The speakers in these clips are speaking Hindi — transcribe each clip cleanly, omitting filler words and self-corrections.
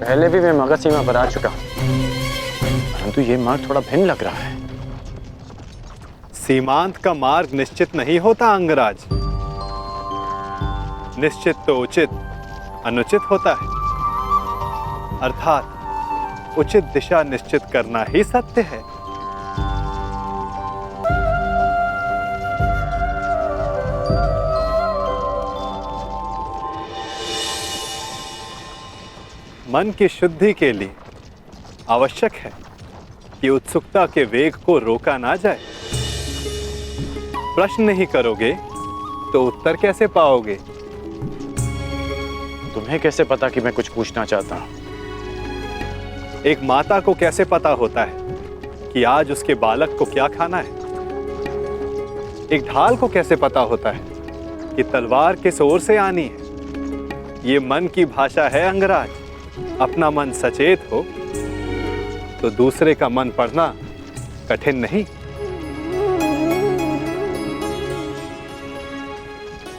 पहले भी मैं मगध सीमा पर आ चुका हूं, परंतु ये मार्ग थोड़ा भिन्न लग रहा है। सीमांत का मार्ग निश्चित नहीं होता अंगराज। निश्चित तो उचित अनुचित होता है, अर्थात उचित दिशा निश्चित करना ही सत्य है। मन की शुद्धि के लिए आवश्यक है कि उत्सुकता के वेग को रोका ना जाए। प्रश्न नहीं करोगे तो उत्तर कैसे पाओगे? तुम्हें कैसे पता कि मैं कुछ पूछना चाहता हूं? एक माता को कैसे पता होता है कि आज उसके बालक को क्या खाना है? एक ढाल को कैसे पता होता है कि तलवार किस ओर से आनी है? ये मन की भाषा है अंगराज। अपना मन सचेत हो तो दूसरे का मन पढ़ना कठिन नहीं।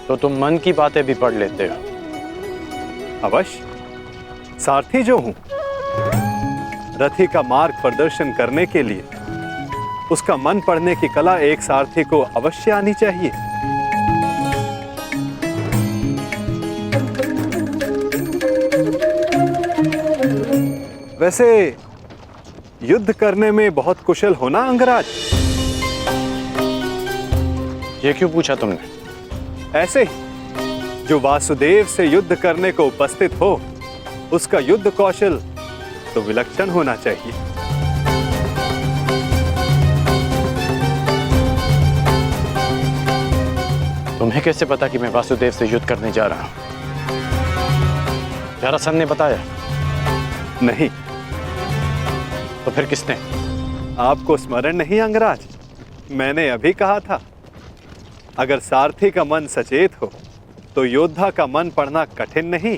तो तुम मन की बातें भी पढ़ लेते हो? अवश्य। सारथी जो हूं, रथी का मार्ग प्रदर्शन करने के लिए उसका मन पढ़ने की कला एक सारथी को अवश्य आनी चाहिए। वैसे युद्ध करने में बहुत कुशल होना अंगराज? ये क्यों पूछा तुमने? ऐसे ही जो वासुदेव से युद्ध करने को उपस्थित हो, उसका युद्ध कौशल तो विलक्षण होना चाहिए। तुम्हें कैसे पता कि मैं वासुदेव से युद्ध करने जा रहा हूं? जरासंध ने बताया? नहीं। तो फिर किसने? आपको स्मरण नहीं अंगराज? मैंने अभी कहा था, अगर सारथी का मन सचेत हो तो योद्धा का मन पढ़ना कठिन नहीं।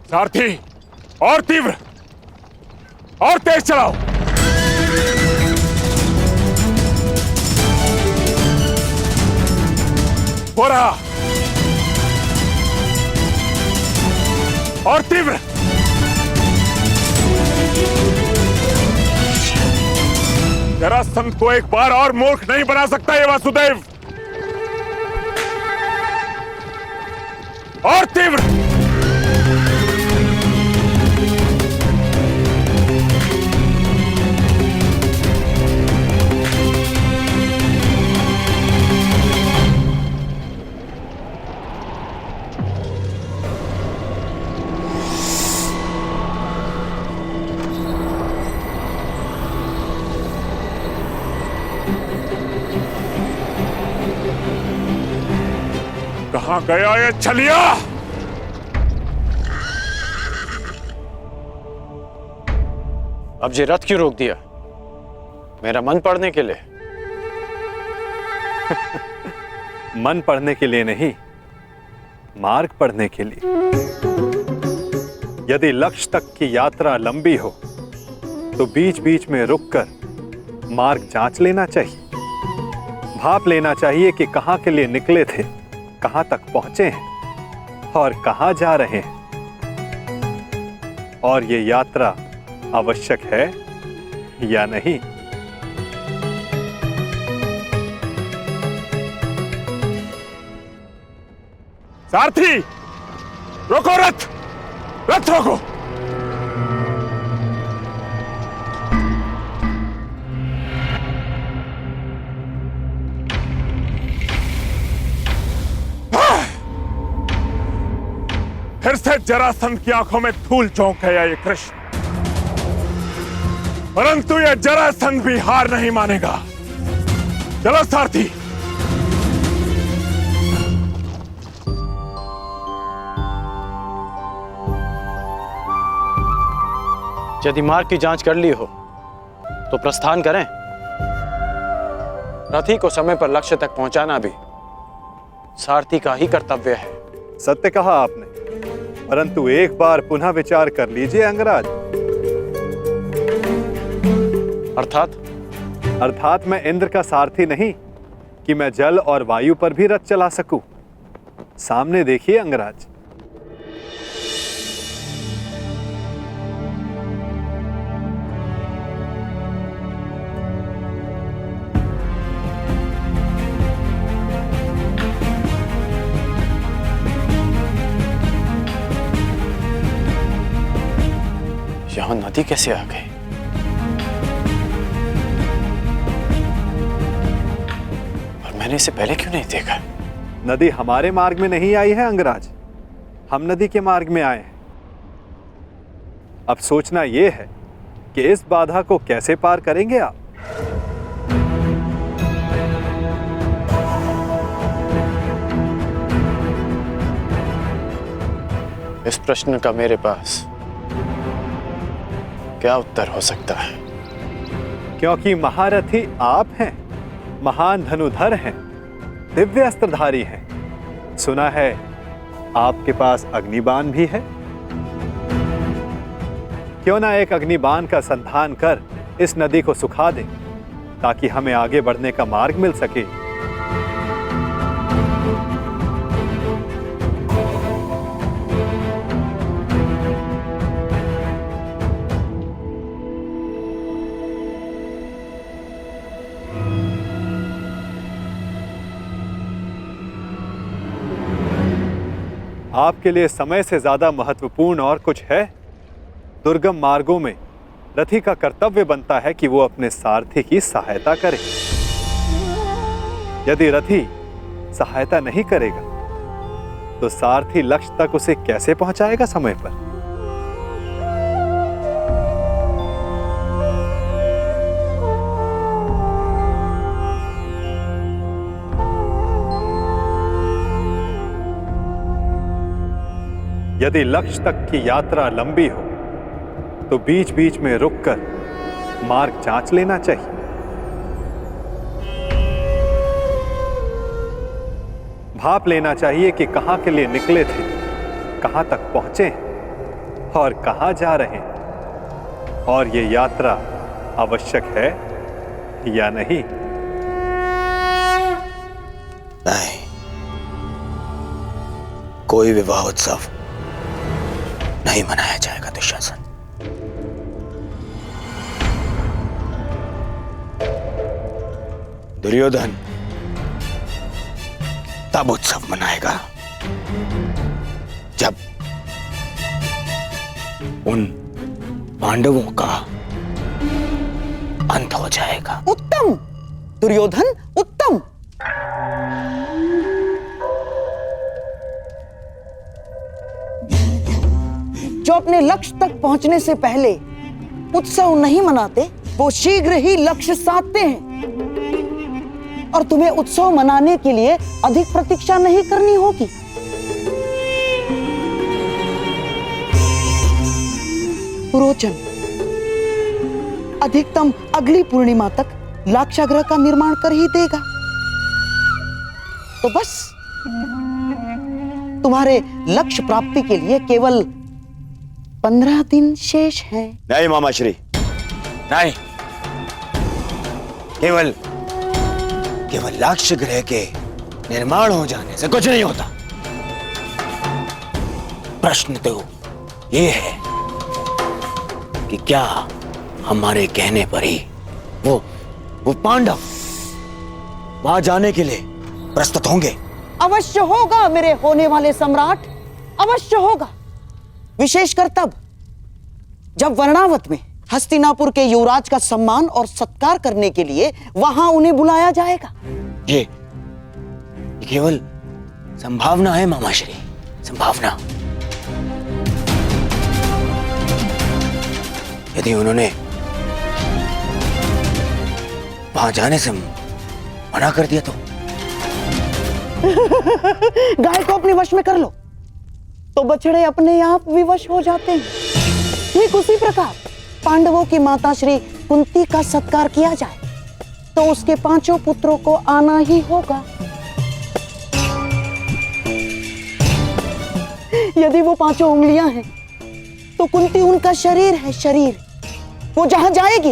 सारथी, और तीव्र और तेज चलाओ। हो रहा, और तीव्र। जरासंध को एक बार और मूर्ख नहीं बना सकता ये वासुदेव। और तीव्र। कहां गया ये छलिया? अब ये रथ क्यों रोक दिया? मेरा मन पढ़ने के लिए? मन पढ़ने के लिए नहीं, मार्ग पढ़ने के लिए। यदि लक्ष्य तक की यात्रा लंबी हो तो बीच बीच में रुककर मार्ग जांच लेना चाहिए। भाप लेना चाहिए कि कहां के लिए निकले थे, कहां तक पहुंचे हैं और कहां जा रहे हैं, और ये यात्रा आवश्यक है या नहीं। सारथी, रोको रथ, रथ रोको। फिर से जरासंध की आंखों में धूल चौंक गया ये कृष्ण, परंतु ये जरासंध भी हार नहीं मानेगा। चलो सारथी। यदि मार्ग की जांच कर ली हो तो प्रस्थान करें। रथी को समय पर लक्ष्य तक पहुंचाना भी सारथी का ही कर्तव्य है। सत्य कहा आपने, परंतु एक बार पुनः विचार कर लीजिए अंगराज। अर्थात मैं इंद्र का सारथी नहीं कि मैं जल और वायु पर भी रथ चला सकूं। सामने देखिए अंगराज। यहां नदी कैसे आ गई? और मैंने इसे पहले क्यों नहीं देखा? नदी हमारे मार्ग में नहीं आई है अंगराज, हम नदी के मार्ग में आए हैं। अब सोचना यह है कि इस बाधा को कैसे पार करेंगे आप। इस प्रश्न का मेरे पास क्या उत्तर हो सकता है? क्योंकि महारथी आप हैं, महान धनुधर हैं, दिव्य अस्त्रधारी हैं। सुना है आपके पास अग्निबाण भी है। क्यों ना एक अग्निबाण का संधान कर इस नदी को सुखा दें, ताकि हमें आगे बढ़ने का मार्ग मिल सके। आपके लिए समय से ज्यादा महत्वपूर्ण और कुछ है? दुर्गम मार्गों में रथी का कर्तव्य बनता है कि वो अपने सारथी की सहायता करे। यदि रथी सहायता नहीं करेगा तो सारथी लक्ष्य तक उसे कैसे पहुंचाएगा समय पर? यदि लक्ष्य तक की यात्रा लंबी हो तो बीच बीच में रुककर मार्ग जांच लेना चाहिए। भाप लेना चाहिए कि कहां के लिए निकले थे, कहां तक पहुंचे हैं और कहां जा रहे हैं, और ये यात्रा आवश्यक है या नहीं। नहीं, कोई विवाह उत्सव नहीं मनाया जाएगा दुशासन। दुर्योधन तब उत्सव मनाएगा जब उन पांडवों का अंत हो जाएगा। उत्तम दुर्योधन, उत्तम। जो अपने लक्ष्य तक पहुंचने से पहले उत्सव नहीं मनाते, वो शीघ्र ही लक्ष्य साधते हैं। और तुम्हें उत्सव मनाने के लिए अधिक प्रतीक्षा नहीं करनी होगी। पुरोचन अधिकतम अगली पूर्णिमा तक लाक्षागृह का निर्माण कर ही देगा। तो बस तुम्हारे लक्ष्य प्राप्ति के लिए केवल 15 दिन शेष हैं। नहीं मामाश्री, नहीं। केवल लाक्ष गृह के निर्माण हो जाने से कुछ नहीं होता। प्रश्न तो ये है कि क्या हमारे कहने पर ही वो पांडव वहां जाने के लिए प्रस्तुत होंगे? अवश्य होगा मेरे होने वाले सम्राट, अवश्य होगा। विशेषकर तब जब वर्णावत में हस्तिनापुर के युवराज का सम्मान और सत्कार करने के लिए वहां उन्हें बुलाया जाएगा। ये केवल संभावना है मामाश्री, संभावना। यदि उन्होंने वहां जाने से मना कर दिया तो? गाय को अपने वश में कर लो तो बछड़े अपने आप विवश हो जाते हैं। ठीक उसी प्रकार पांडवों की माता श्री कुंती का सत्कार किया जाए तो उसके 5 पुत्रों को आना ही होगा। यदि वो 5 उंगलियां हैं तो कुंती उनका शरीर है, शरीर। वो जहां जाएगी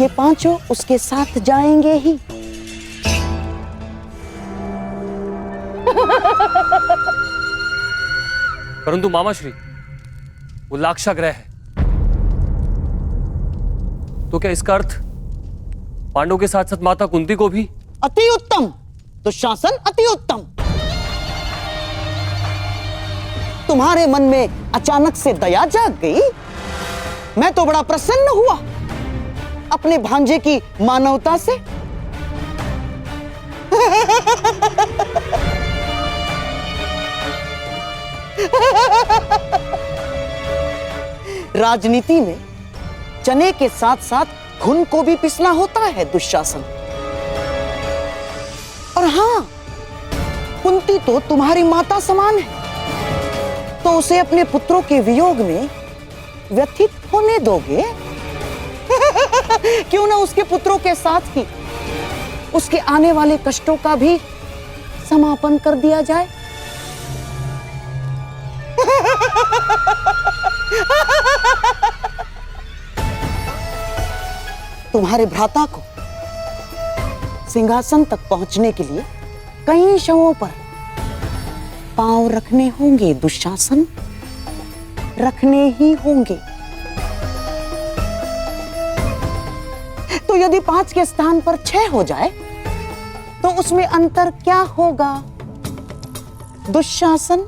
ये 5 उसके साथ जाएंगे ही। परंतु मामाश्री, वो लाक्षागृह है, तो क्या इसका अर्थ पांडवों के साथ साथ माता कुंती को भी? अति उत्तम दुशासन, अति उत्तम। तुम्हारे मन में अचानक से दया जाग गई। मैं तो बड़ा प्रसन्न हुआ अपने भांजे की मानवता से। राजनीति में चने के साथ साथ घुन को भी पिसना होता है दुशासन। और हां, कुंती तो तुम्हारी माता समान है, तो उसे अपने पुत्रों के वियोग में व्यथित होने दोगे? क्यों ना उसके पुत्रों के साथ ही उसके आने वाले कष्टों का भी समापन कर दिया जाए। तुम्हारे भ्राता को सिंहासन तक पहुंचने के लिए कई शवों पर पांव रखने होंगे दुशासन, रखने ही होंगे। तो यदि 5 के स्थान पर 6 हो जाए तो उसमें अंतर क्या होगा दुशासन?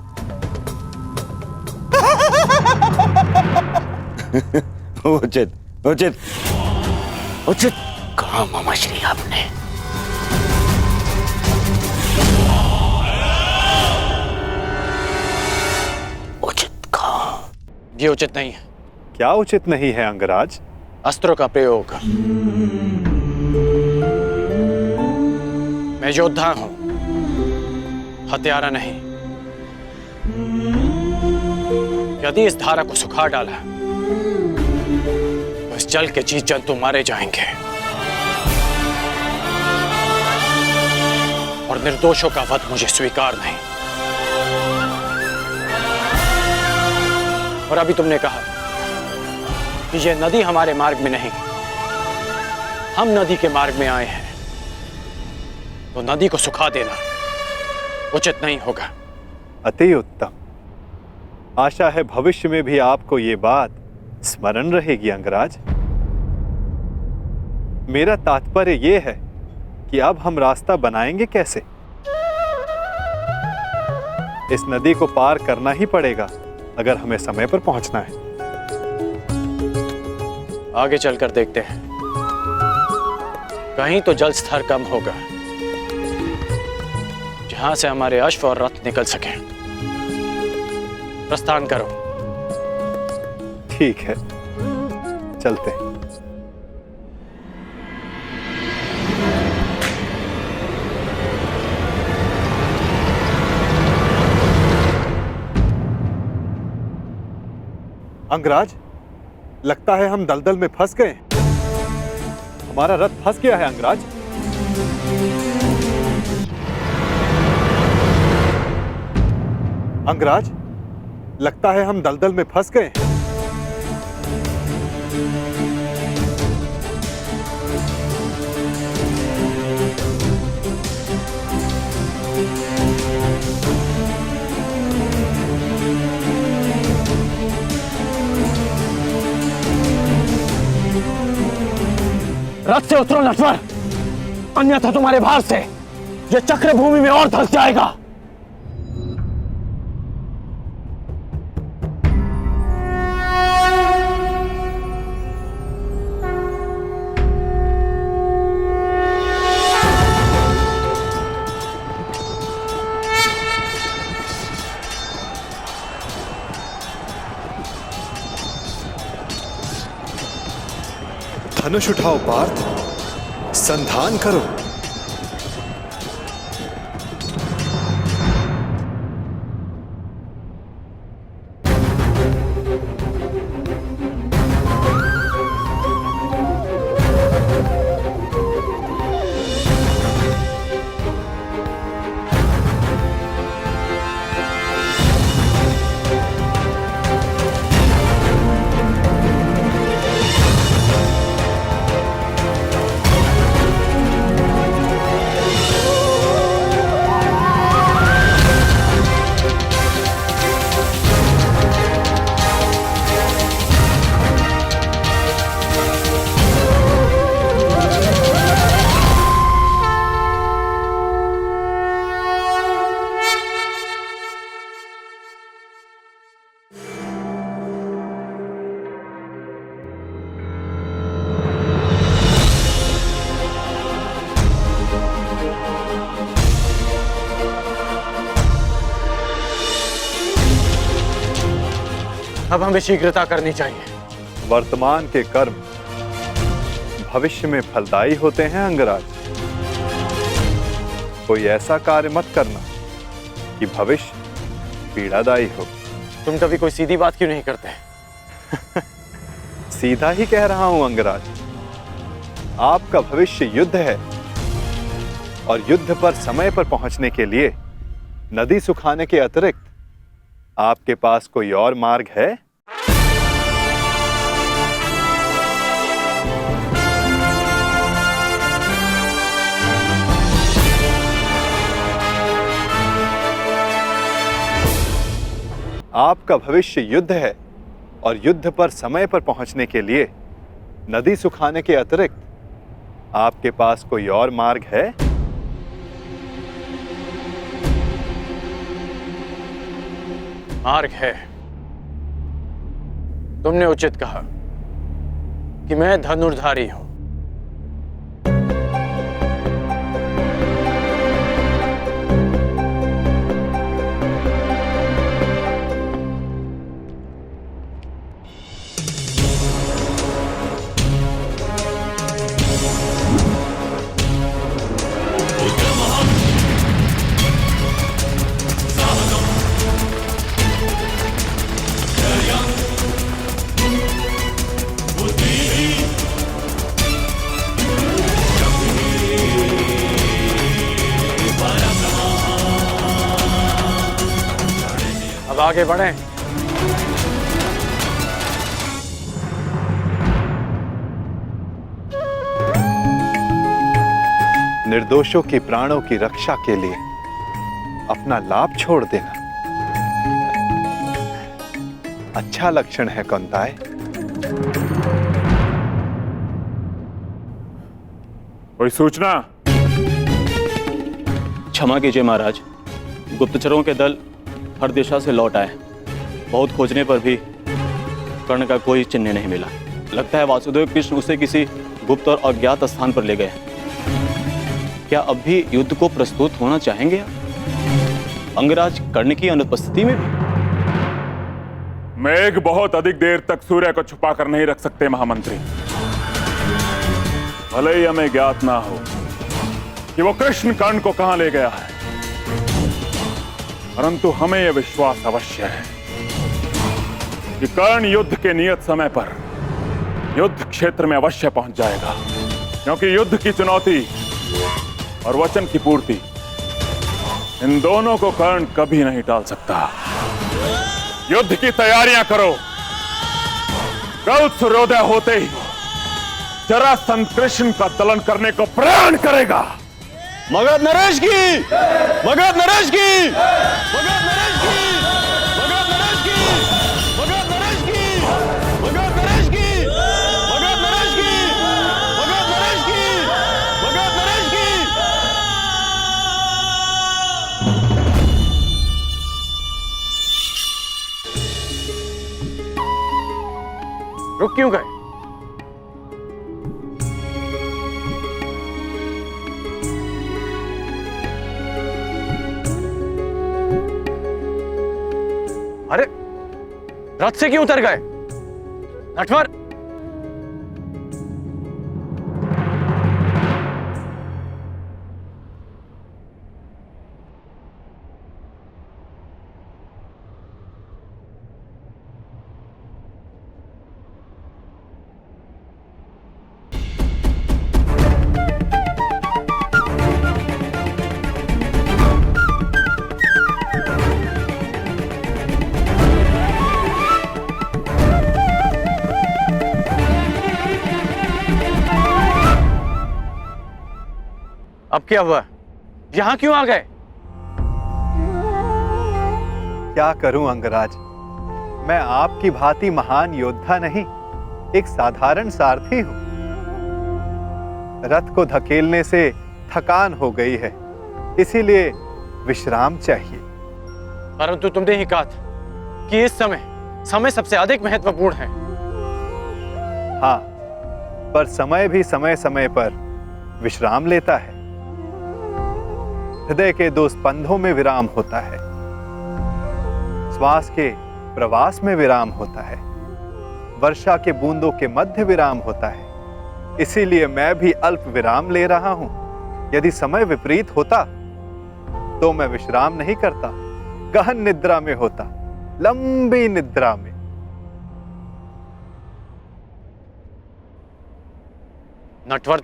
उचित उचित उचित कहा मामाश्री आपने। उचित कहा। ये उचित नहीं है। क्या उचित नहीं है अंगराज? अस्त्रों का प्रयोग। मैं योद्धा हूं, हत्यारा नहीं। यदि इस धारा को सुखा डाला तो इस जल के जीव जंतु मारे जाएंगे और निर्दोषों का वध मुझे स्वीकार नहीं। और अभी तुमने कहा कि यह नदी हमारे मार्ग में नहीं, हम नदी के मार्ग में आए हैं, तो नदी को सुखा देना उचित नहीं होगा। अति उत्तम। आशा है भविष्य में भी आपको ये बात स्मरण रहेगी अंगराज। मेरा तात्पर्य ये है कि अब हम रास्ता बनाएंगे कैसे? इस नदी को पार करना ही पड़ेगा अगर हमें समय पर पहुंचना है। आगे चलकर देखते हैं, कहीं तो जल स्तर कम होगा जहां से हमारे अश्व और रथ निकल सके। प्रस्थान करो। ठीक है, चलते हैं। अंगराज, लगता है हम दलदल में फंस गए। हमारा रथ फंस गया है अंगराज। अंगराज, लगता है हम दलदल में फंस गए। रथ से उतरो नटवर, अन्यथा तुम्हारे भार से यह चक्र भूमि में और धंस जाएगा। धनुष उठाओ पार्थ, संधान करो। अब हमें शीघ्रता करनी चाहिए। वर्तमान के कर्म भविष्य में फलदायी होते हैं अंगराज। कोई ऐसा कार्य मत करना कि भविष्य पीड़ादायी हो। तुम कभी कोई सीधी बात क्यों नहीं करते? सीधा ही कह रहा हूं अंगराज। आपका भविष्य युद्ध है और युद्ध पर समय पर पहुंचने के लिए नदी सुखाने के अतिरिक्त आपके पास कोई और मार्ग है? आपका भविष्य युद्ध है और युद्ध पर समय पर पहुंचने के लिए नदी सुखाने के अतिरिक्त आपके पास कोई और मार्ग है? मार्ग है। तुमने उचित कहा कि मैं धनुर्धारी हूं। अब आगे बढ़ें। निर्दोषों के प्राणों की रक्षा के लिए अपना लाभ छोड़ देना अच्छा लक्षण है कौंताय। कोई सूचना? क्षमा कीजिए महाराज, गुप्तचरों के दल हर दिशा से लौट आए। बहुत खोजने पर भी कर्ण का कोई चिन्ह नहीं मिला। लगता है वासुदेव कृष्ण उसे किसी गुप्त और अज्ञात स्थान पर ले गए हैं। क्या अब भी युद्ध को प्रस्तुत होना चाहेंगे अंगराज कर्ण की अनुपस्थिति में भी? मेघ बहुत अधिक देर तक सूर्य को छुपा कर नहीं रख सकते महामंत्री। भले ही हमें ज्ञात ना हो कि वो कृष्ण कर्ण को कहां ले गया है, परंतु हमें यह विश्वास अवश्य है कि कर्ण युद्ध के नियत समय पर युद्ध क्षेत्र में अवश्य पहुंच जाएगा, क्योंकि युद्ध की चुनौती और वचन की पूर्ति, इन दोनों को कर्ण कभी नहीं टाल सकता। युद्ध की तैयारियां करो। कल सूर्योदय होते ही जरासंध कृष्ण का दलन करने को प्रण करेगा। मगध नरेश की! मगध नरेश की! मगध नरेश की! मगध नरेश की! मगध नरेश की! मगध नरेश की! मगध नरेश की! मगध नरेश की! मगध नरेश की! रुक क्यों गए? अरे रथ से क्यों उतर गए? नटवर, अब क्या हुआ? यहां क्यों आ गए? क्या करूं अंगराज, मैं आपकी भांति महान योद्धा नहीं, एक साधारण सारथी हूं। रथ को धकेलने से थकान हो गई है, इसीलिए विश्राम चाहिए। परंतु तुमने ही कहा था कि इस समय सबसे अधिक महत्वपूर्ण है। हाँ, पर समय भी समय समय पर विश्राम लेता है। हृदय के 2 स्पंदों में विराम होता है। श्वास के प्रवास में विराम होता है, वर्षा के बूंदों के मध्य विराम होता है। इसीलिए मैं भी अल्प विराम ले रहा हूं। यदि समय विपरीत होता तो मैं विश्राम नहीं करता, गहन निद्रा में होता, लंबी निद्रा में। नटवर